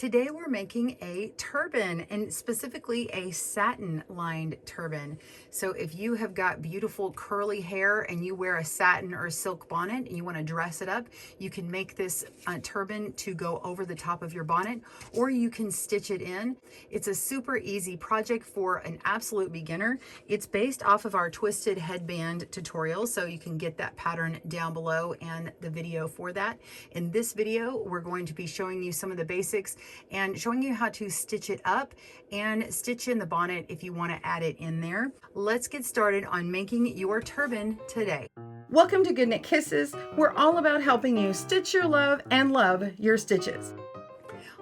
Today we're making a turban, and specifically a satin lined turban. So if you have got beautiful curly hair and you wear a satin or a silk bonnet and you want to dress it up, you can make this turban to go over the top of your bonnet, or you can stitch it in. It's a super easy project for an absolute beginner. It's based off of our twisted headband tutorial, so you can get that pattern down below and the video for that. In this video, we're going to be showing you some of the basics and showing you how to stitch it up and stitch in the bonnet if you want to add it in there. Let's get started on making your turban today. Welcome to GoodKnit Kisses. We're all about helping you stitch your love and love your stitches.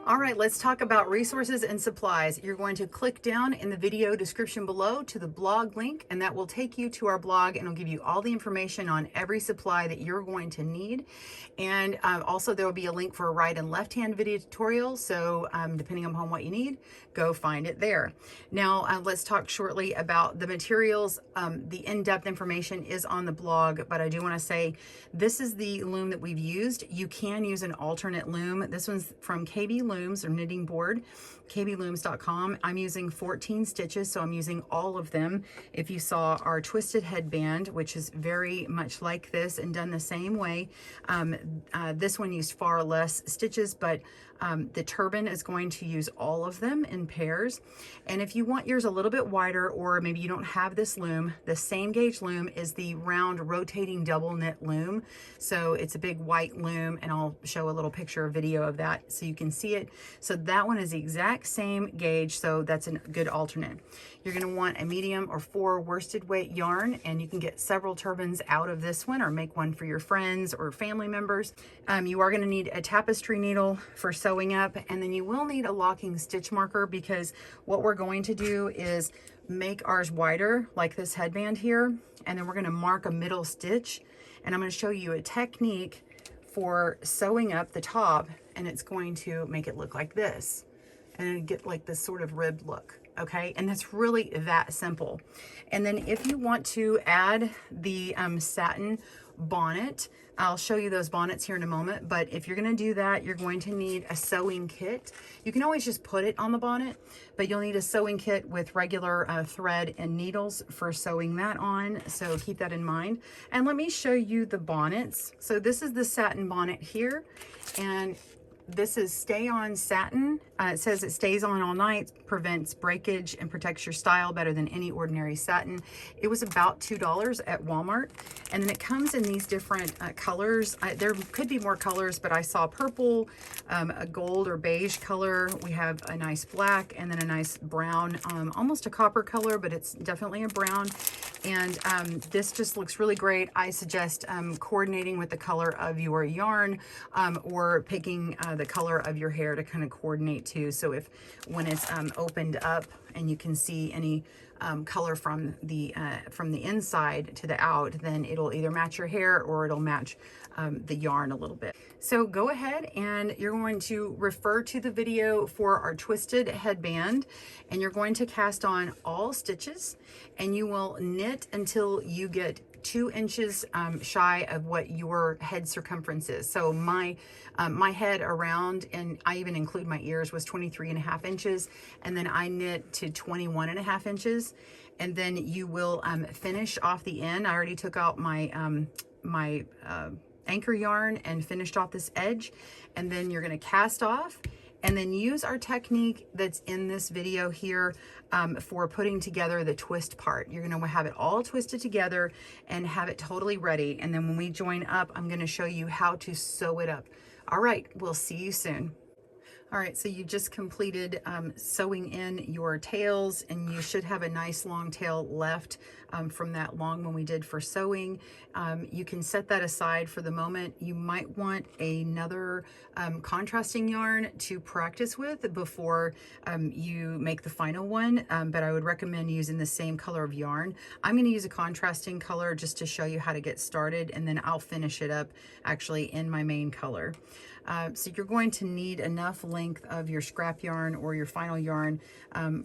All right, let's talk about resources and supplies. You're going to click down in the video description below to the blog link, and that will take you to our blog and it'll give you all the information on every supply that you're going to need. And also there will be a link for a right and left hand video tutorial. So depending upon what you need, go find it there. Now let's talk shortly about the materials. The in-depth information is on the blog, but I do want to say this is the loom that we've used. You can use an alternate loom. This one's from KB Looms or knitting board, kblooms.com. I'm using 14 stitches, so I'm using all of them. If you saw our twisted headband, which is very much like this and done the same way, this one used far less stitches, but the turban is going to use all of them in pairs. And if you want yours a little bit wider, or maybe you don't have this loom, the same gauge loom is the round rotating double knit loom. So it's a big white loom, and I'll show a little picture or video of that so you can see it. So that one is the exact same gauge, so that's a good alternate. You're going to want a medium or 4 worsted weight yarn, and you can get several turbans out of this one or make one for your friends or family members. You are going to need a tapestry needle for sewing up, and then you will need a locking stitch marker, because what we're going to do is make ours wider like this headband here, and then we're going to mark a middle stitch, and I'm going to show you a technique for sewing up the top, and it's going to make it look like this and get like this sort of ribbed look. Okay, and that's really that simple. And then if you want to add the satin bonnet, I'll show you those bonnets here in a moment, but if you're going to do that, you're going to need a sewing kit. You can always just put it on the bonnet, but you'll need a sewing kit with regular thread and needles for sewing that on, so keep that in mind. And let me show you the bonnets. So this is the satin bonnet here, and this is stay on satin. It says it stays on all night, prevents breakage, and protects your style better than any ordinary satin. It was about $2 at Walmart. And then it comes in these different colors. There could be more colors, but I saw purple, a gold or beige color. We have a nice black, and then a nice brown, almost a copper color, but it's definitely a brown. And this just looks really great. I suggest coordinating with the color of your yarn, or picking the color of your hair to kind of coordinate too. So if when it's opened up and you can see any color from the inside to the out, then it'll either match your hair or it'll match the yarn a little bit. So go ahead and you're going to refer to the video for our twisted headband, and you're going to cast on all stitches, and you will knit until you get 2 inches shy of what your head circumference is. So my head around, and I even include my ears, was 23.5 inches, and then I knit to 21.5 inches, and then you will finish off the end. I already took out my anchor yarn and finished off this edge, and then you're going to cast off, and then use our technique that's in this video here for putting together the twist part. You're going to have it all twisted together and have it totally ready. And then when we join up, I'm going to show you how to sew it up. All right, we'll see you soon. All right, so you just completed sewing in your tails, and you should have a nice long tail left from that long one we did for sewing. You can set that aside for the moment. You might want another contrasting yarn to practice with before you make the final one, but I would recommend using the same color of yarn. I'm going to use a contrasting color just to show you how to get started, and then I'll finish it up actually in my main color. So you're going to need enough length of your scrap yarn or your final yarn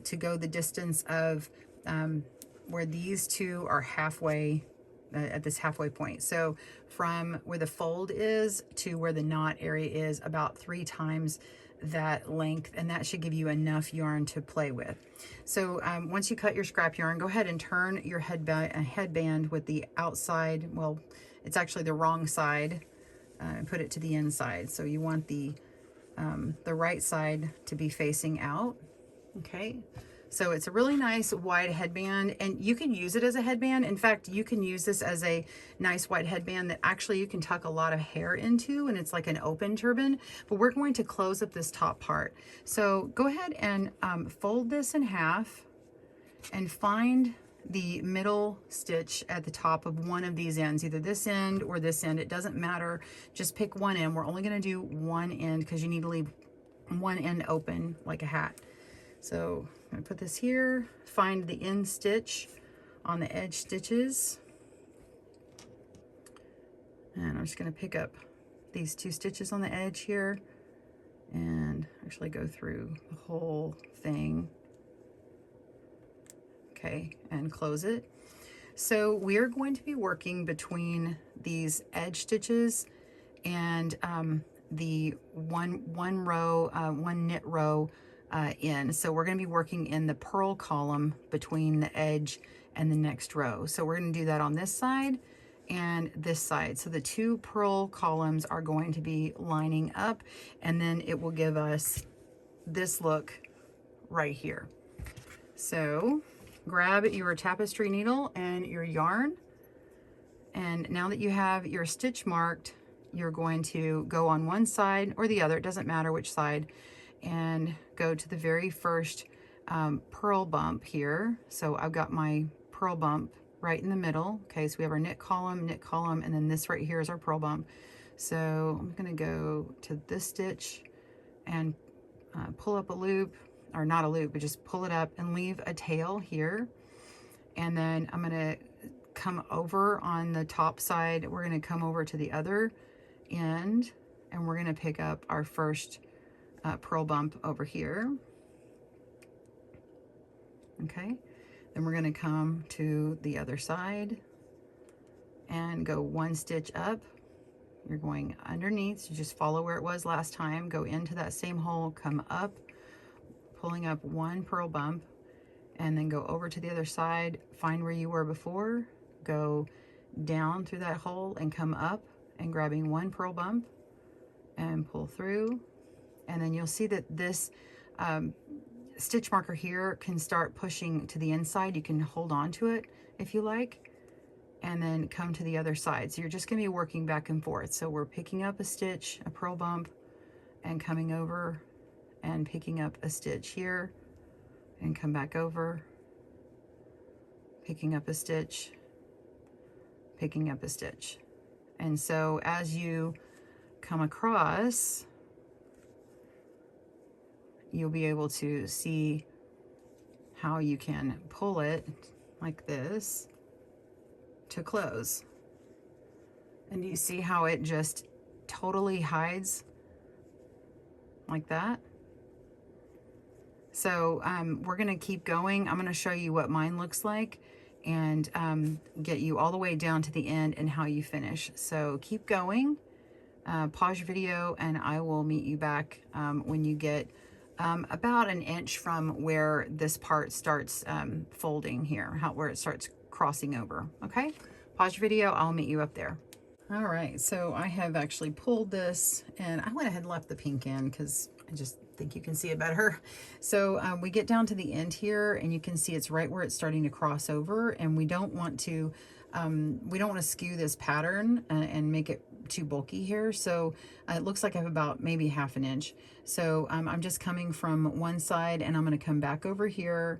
to go the distance of where these two are halfway, at this halfway point. So from where the fold is to where the knot area is, about 3 times that length, and that should give you enough yarn to play with. So once you cut your scrap yarn, go ahead and turn your headband with the outside, well, it's actually the wrong side, and put it to the inside. So you want the right side to be facing out. Okay, so it's a really nice wide headband, and you can use it as a headband. In fact, you can use this as a nice wide headband that actually you can tuck a lot of hair into, and it's like an open turban, but we're going to close up this top part. So go ahead and fold this in half and find the middle stitch at the top of one of these ends, either this end or this end. It doesn't matter, just pick one end. We're only going to do one end because you need to leave one end open like a hat. So I'm going to put this here, find the end stitch on the edge stitches, and I'm just going to pick up these 2 stitches on the edge here and actually go through the whole thing. Okay, and close it. So we're going to be working between these edge stitches and the one knit row in. So we're going to be working in the purl column between the edge and the next row. So we're going to do that on this side and this side. So the 2 purl columns are going to be lining up, and then it will give us this look right here. So grab your tapestry needle and your yarn, and now that you have your stitch marked, you're going to go on one side or the other, it doesn't matter which side, and go to the very first purl bump here. So I've got my purl bump right in the middle. Okay, so we have our knit column, and then this right here is our purl bump. So I'm going to go to this stitch and pull up a loop, or not a loop, but just pull it up and leave a tail here. And then I'm going to come over on the top side. We're going to come over to the other end, and we're going to pick up our first purl bump over here. Okay, then we're going to come to the other side and go 1 stitch up. You're going underneath, so just follow where it was last time, go into that same hole, come up, pulling up 1 purl bump, and then go over to the other side, find where you were before, go down through that hole and come up and grabbing 1 purl bump and pull through. And then you'll see that this stitch marker here can start pushing to the inside. You can hold on to it if you like, and then come to the other side. So you're just going to be working back and forth. So we're picking up a stitch, a purl bump, and coming over and picking up a stitch here and come back over, picking up a stitch, picking up a stitch. And so as you come across, you'll be able to see how you can pull it like this to close. And do you see how it just totally hides like that? So we're going to keep going. I'm going to show you what mine looks like and get you all the way down to the end and how you finish. So keep going, pause your video, and I will meet you back when you get about an inch from where this part starts folding here, where it starts crossing over. Okay, pause your video, I'll meet you up there. All right, so I have actually pulled this, and I went ahead and left the pink in because I just think you can see it better. So we get down to the end here, and you can see it's right where it's starting to cross over, and we don't want to skew this pattern and make it too bulky here. So it looks like I have about maybe ½ an inch. So I'm just coming from one side, and I'm going to come back over here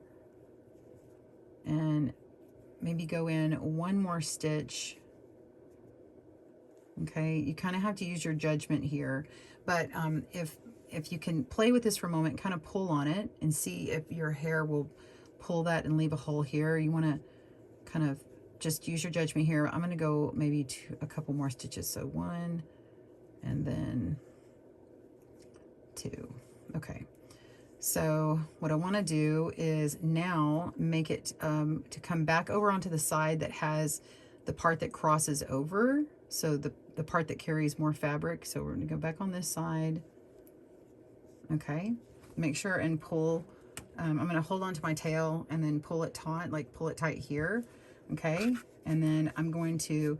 and maybe go in 1 more stitch. Okay, you kind of have to use your judgment here, but if you can play with this for a moment, kind of pull on it and see if your hair will pull that and leave a hole here. You want to kind of just use your judgment here. I'm going to go maybe a couple more stitches. So 1 and then 2. Okay. So what I want to do is now make it to come back over onto the side that has the part that crosses over. So the part that carries more fabric. So we're going to go back on this side. Okay, make sure and pull. I'm going to hold on to my tail and then pull it taut, like pull it tight here. Okay, and then I'm going to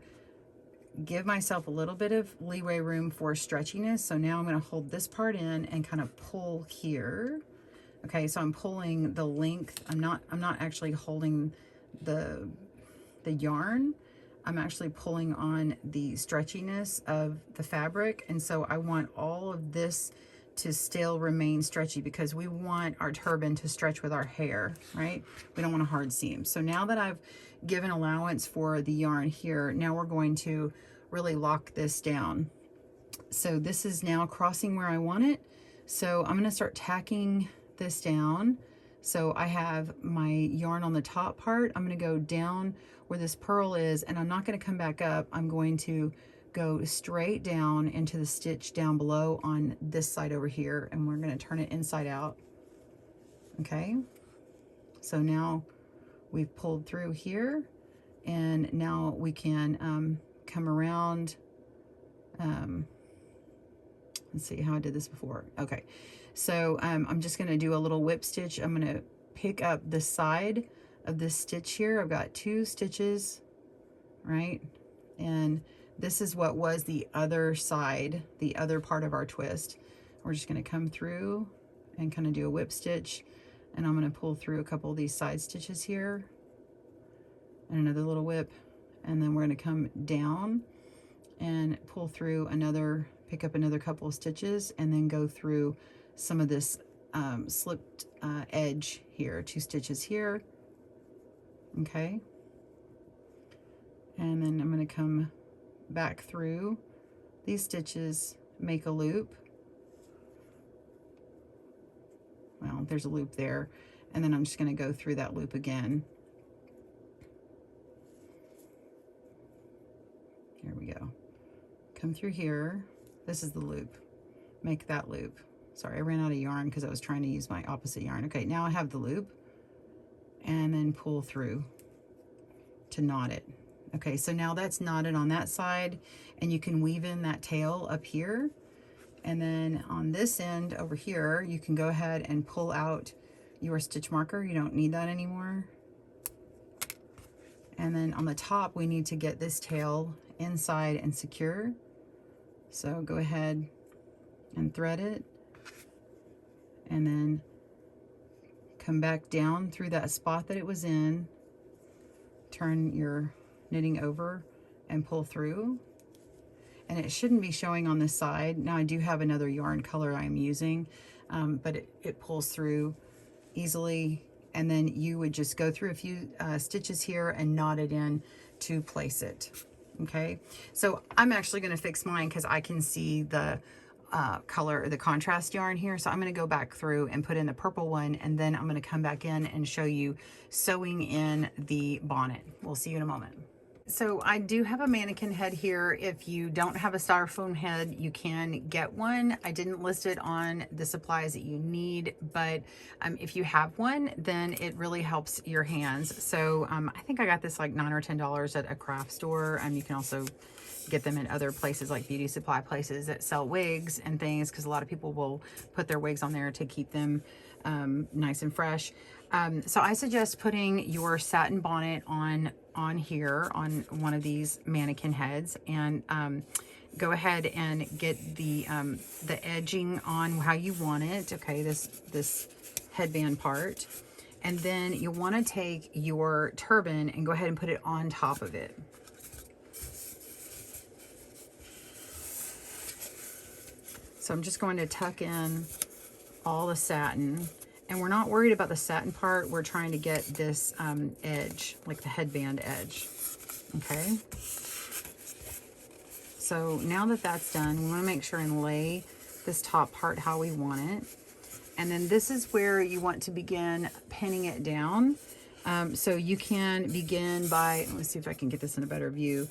give myself a little bit of leeway room for stretchiness. So now I'm going to hold this part in and kind of pull here. Okay, so I'm pulling the length. I'm not actually holding the yarn. I'm actually pulling on the stretchiness of the fabric. And so I want all of this to still remain stretchy because we want our turban to stretch with our hair, right? We don't want a hard seam. So now that I've given allowance for the yarn here, now we're going to really lock this down. So this is now crossing where I want it. So I'm gonna start tacking this down. So I have my yarn on the top part. I'm gonna go down where this purl is, and I'm not gonna come back up. I'm going to go straight down into the stitch down below on this side over here, and we're gonna turn it inside out. Okay, so now we've pulled through here, and now we can come around. Let's see how I did this before. Okay, so I'm just gonna do a little whip stitch. I'm gonna pick up the side of this stitch here. I've got 2 stitches, right? And this is what was the other side, the other part of our twist. We're just gonna come through and kind of do a whip stitch, and I'm gonna pull through a couple of these side stitches here, and another little whip, and then we're gonna come down and pull through another, pick up another couple of stitches, and then go through some of this slipped edge here, 2 stitches here. Okay, and then I'm going to come back through these stitches, make a loop. Well, there's a loop there, and then I'm just going to go through that loop again. Here we go. Come through here. This is the loop. Make that loop. Sorry, I ran out of yarn because I was trying to use my opposite yarn. Okay, now I have the loop, and then pull through to knot it. Okay, so now that's knotted on that side, and you can weave in that tail up here. And then on this end over here, you can go ahead and pull out your stitch marker. You don't need that anymore. And then on the top, we need to get this tail inside and secure. So go ahead and thread it, and then come back down through that spot that it was in, turn your knitting over and pull through. And it shouldn't be showing on this side. Now I do have another yarn color I'm using, but it pulls through easily. And then you would just go through a few stitches here and knot it in to place it. Okay, so I'm actually going to fix mine because I can see the color, the contrast yarn here. So I'm going to go back through and put in the purple one, and then I'm going to come back in and show you sewing in the bonnet. We'll see you in a moment. So I do have a mannequin head here. If you don't have a styrofoam head, you can get one. I didn't list it on the supplies that you need, but if you have one, then it really helps your hands. So I think I got this like $9 or $10 at a craft store. You can also get them in other places like beauty supply places that sell wigs and things, because a lot of people will put their wigs on there to keep them nice and fresh. So I suggest putting your satin bonnet on here on one of these mannequin heads, and go ahead and get the edging on how you want it. Okay, this headband part, and then you want to take your turban and go ahead and put it on top of it. So I'm just going to tuck in all the satin, and we're not worried about the satin part. We're trying to get this edge, like the headband edge. Okay. So now that that's done, we want to make sure and lay this top part how we want it. And then this is where you want to begin pinning it down. So you can begin by, let's see if I can get this in a better view.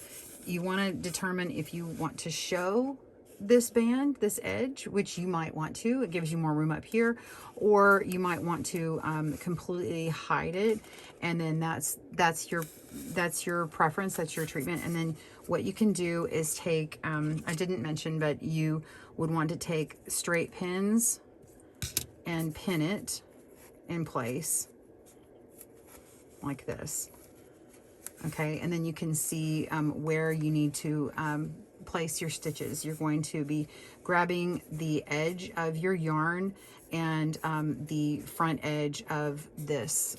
You want to determine if you want to show this band, this edge, which you might want to. It gives you more room up here, or you might want to completely hide it, and then that's your preference, that's your treatment. And then what you can do is take, I didn't mention, but you would want to take straight pins and pin it in place like this. Okay, and then you can see where you need to place your stitches. You're going to be grabbing the edge of your yarn and the front edge of this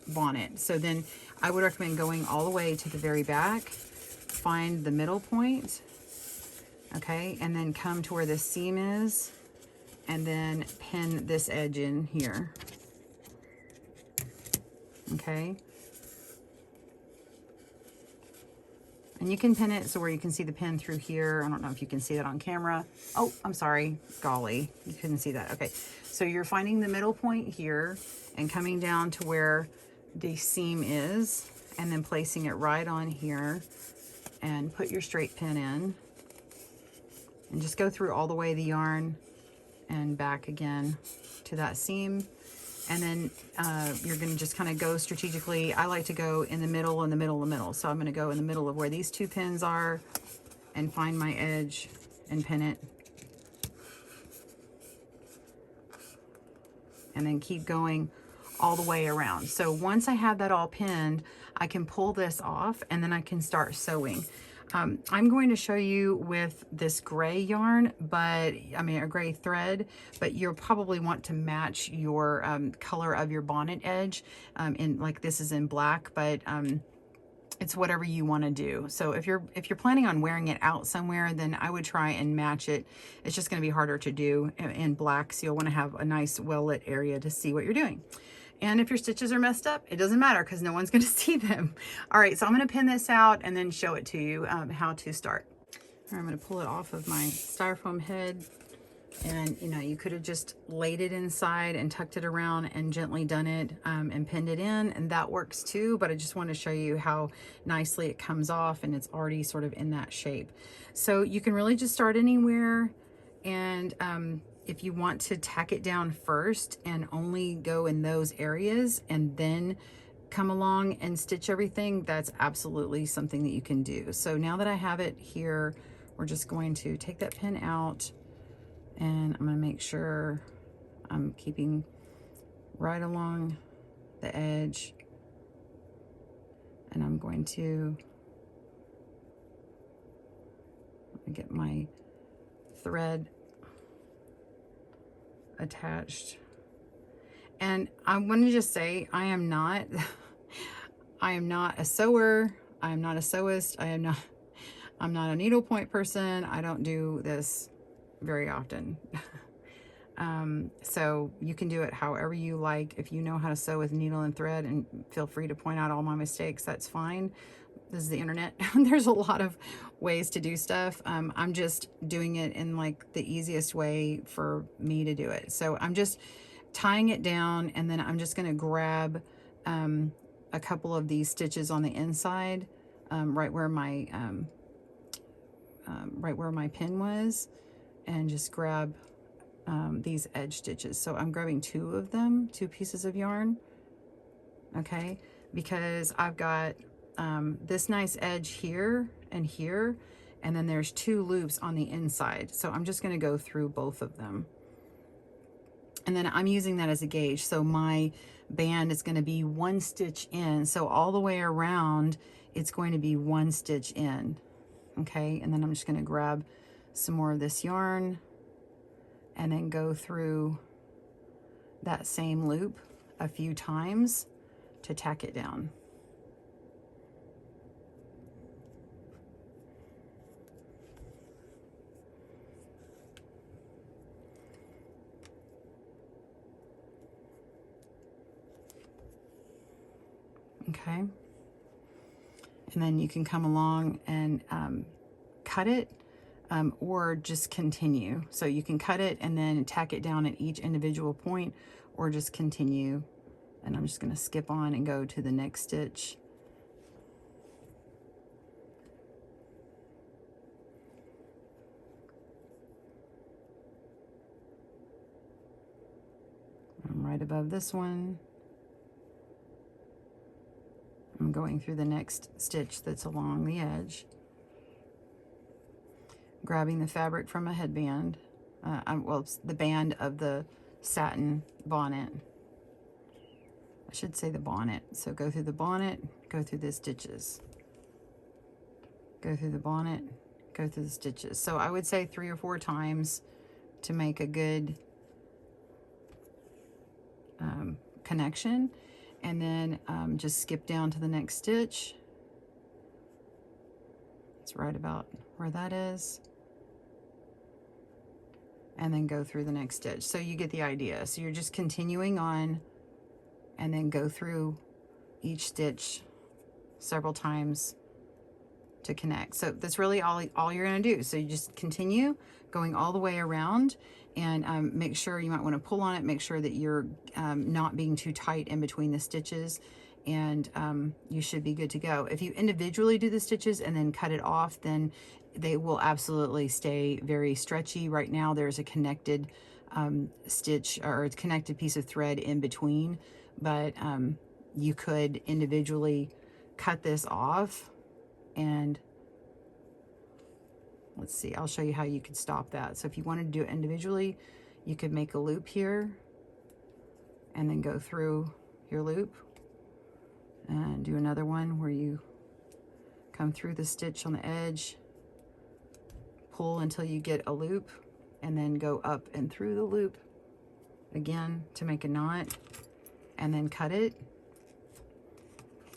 bonnet. So then I would recommend going all the way to the very back, find the middle point, okay, and then come to where this seam is, and then pin this edge in here, okay. And you can pin it so where you can see the pin through here. I don't know if you can see that on camera. Oh, I'm sorry. Golly, you couldn't see that. Okay, so you're finding the middle point here and coming down to where the seam is, and then placing it right on here, and put your straight pin in. And just go through all the way the yarn and back again to that seam. And then you're going to just kind of go strategically. I like to go in the middle, in the middle, in the middle. So I'm going to go in the middle of where these two pins are and find my edge and pin it. And then keep going all the way around. So once I have that all pinned, I can pull this off and then I can start sewing. I'm going to show you with this gray yarn, but I mean a gray thread, but you'll probably want to match your color of your bonnet edge. In like this is in black, but it's whatever you want to do. So if you're planning on wearing it out somewhere, then I would try and match it. It's just going to be harder to do in black, so you'll want to have a nice well-lit area to see what you're doing. And if your stitches are messed up, it doesn't matter because no one's going to see them. All right, so I'm going to pin this out and then show it to you how to start. All right, I'm going to pull it off of my styrofoam head. And, you know, you could have just laid it inside and tucked it around and gently done it and pinned it in, and that works too. But I just want to show you how nicely it comes off, and it's already sort of in that shape. So you can really just start anywhere. And if you want to tack it down first and only go in those areas and then come along and stitch everything, that's absolutely something that you can do. So now that I have it here, we're just going to take that pin out, and I'm going to make sure I'm keeping right along the edge, and I'm going to get my thread attached. And I want to just say, I am not a sewer. I am not a sewist. I'm not a needlepoint person. I don't do this very often. So you can do it however you like. If you know how to sew with needle and thread, and feel free to point out all my mistakes, that's fine. This is the internet. There's a lot of ways to do stuff. I'm just doing it in like the easiest way for me to do it. So I'm just tying it down, and then I'm just going to grab a couple of these stitches on the inside, right where my pin was, and just grab these edge stitches. So I'm grabbing two of them, 2 pieces of yarn, okay, because I've got this nice edge here and here, and then there's 2 loops on the inside. So I'm just going to go through both of them, and then I'm using that as a gauge. So my band is going to be 1 stitch in, so all the way around it's going to be 1 stitch in, okay. And then I'm just going to grab some more of this yarn and then go through that same loop a few times to tack it down. Okay, and then you can come along and cut it, or just continue. So you can cut it and then tack it down at each individual point, or just continue. And I'm just going to skip on and go to the next stitch. I'm right above this one. I'm going through the next stitch that's along the edge, grabbing the fabric from a headband, well, it's the band of the satin bonnet. I should say the bonnet. So go through the bonnet, go through the stitches. Go through the bonnet, go through the stitches. So I would say 3 or 4 times to make a good connection. And then just skip down to the next stitch. It's right about where that is. And then go through the next stitch. So you get the idea. So you're just continuing on and then go through each stitch several times to connect. So that's really all you're going to do. So you just continue going all the way around, and make sure, you might want to pull on it, make sure that you're not being too tight in between the stitches, and you should be good to go. If you individually do the stitches and then cut it off, then they will absolutely stay very stretchy. Right now there's a connected stitch or a connected piece of thread in between, but you could individually cut this off. And let's see, I'll show you how you could stop that. So if you wanted to do it individually, you could make a loop here and then go through your loop and do another one where you come through the stitch on the edge, pull until you get a loop, and then go up and through the loop again to make a knot, and then cut it,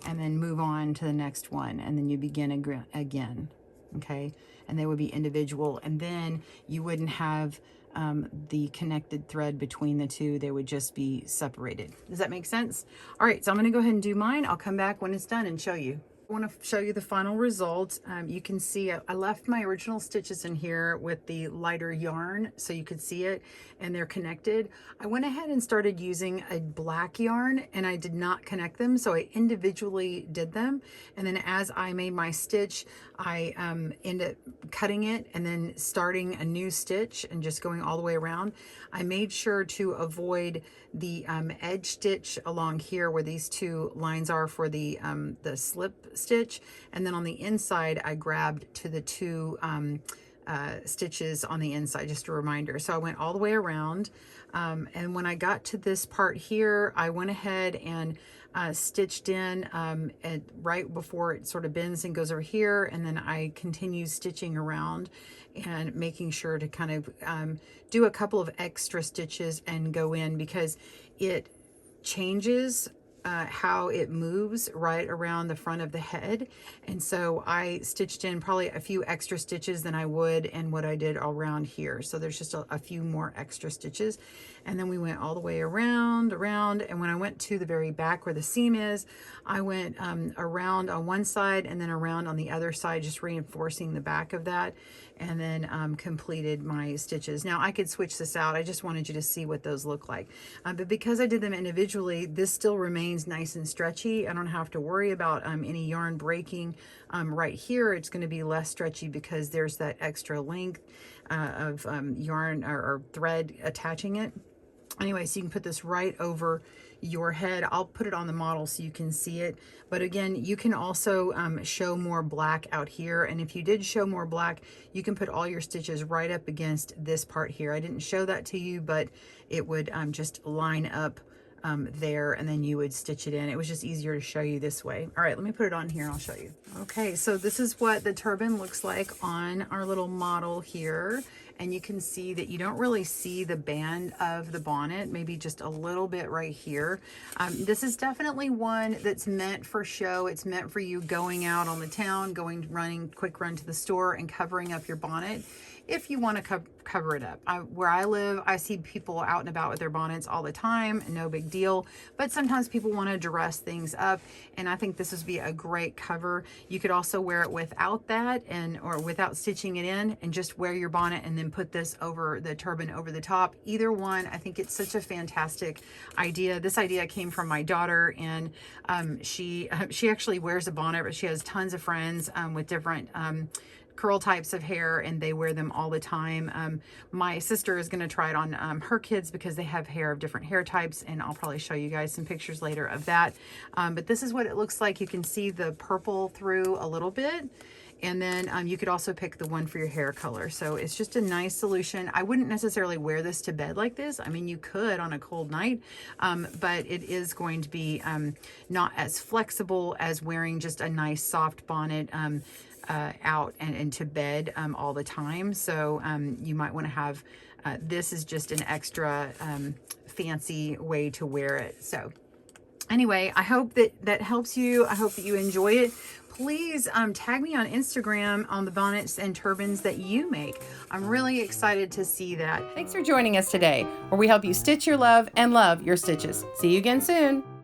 and then move on to the next one, and then you begin again, okay? And they would be individual, and then you wouldn't have the connected thread between the two. They would just be separated. Does that make sense? All right, so I'm gonna go ahead and do mine. I'll come back when it's done and show you. I want to show you the final result. You can see I left my original stitches in here with the lighter yarn so you could see it, and they're connected. I went ahead and started using a black yarn, and I did not connect them, so I individually did them. And then as I made my stitch, I ended up cutting it and then starting a new stitch and just going all the way around. I made sure to avoid the edge stitch along here where these two lines are for the slip stitch, and then on the inside I grabbed to the two stitches on the inside, just a reminder. So I went all the way around, and when I got to this part here, I went ahead and stitched in right before it sort of bends and goes over here, and then I continue stitching around and making sure to kind of do a couple of extra stitches and go in, because it changes how it moves right around the front of the head. And so I stitched in probably a few extra stitches than I would and what I did around here. So there's just a few more extra stitches. And then we went all the way around, and when I went to the very back where the seam is, I went around on one side and then around on the other side, just reinforcing the back of that, and then completed my stitches. Now I could switch this out. I just wanted you to see what those look like. But because I did them individually, this still remains nice and stretchy. I don't have to worry about any yarn breaking. Right here, it's going to be less stretchy because there's that extra length of yarn or thread attaching it. Anyway, so you can put this right over your head. I'll put it on the model so you can see it. But again, you can also show more black out here. And if you did show more black, you can put all your stitches right up against this part here. I didn't show that to you, but it would just line up there, and then you would stitch it in. It was just easier to show you this way. All right, let me put it on here and I'll show you. Okay, so this is what the turban looks like on our little model here. And you can see that you don't really see the band of the bonnet, maybe just a little bit right here. This is definitely one that's meant for show. It's meant for you going out on the town, running quick run to the store and covering up your bonnet. If you want to cover it up. Where I live, I see people out and about with their bonnets all the time, no big deal. But sometimes people want to dress things up, and I think this would be a great cover. You could also wear it without that, or without stitching it in, and just wear your bonnet and then put this over the turban over the top. Either one, I think it's such a fantastic idea. This idea came from my daughter, and she actually wears a bonnet, but she has tons of friends with different curl types of hair, and they wear them all the time. My sister is going to try it on her kids because they have hair of different hair types, and I'll probably show you guys some pictures later of that. But this is what it looks like. You can see the purple through a little bit, And then you could also pick the one for your hair color. So it's just a nice solution. I wouldn't necessarily wear this to bed like this. I mean, you could on a cold night, but it is going to be not as flexible as wearing just a nice soft bonnet out and to bed all the time. So you might want to have, this is just an extra fancy way to wear it. So anyway, I hope that helps you. I hope that you enjoy it. Please tag me on Instagram on the bonnets and turbans that you make. I'm really excited to see that. Thanks for joining us today, where we help you stitch your love and love your stitches. See you again soon.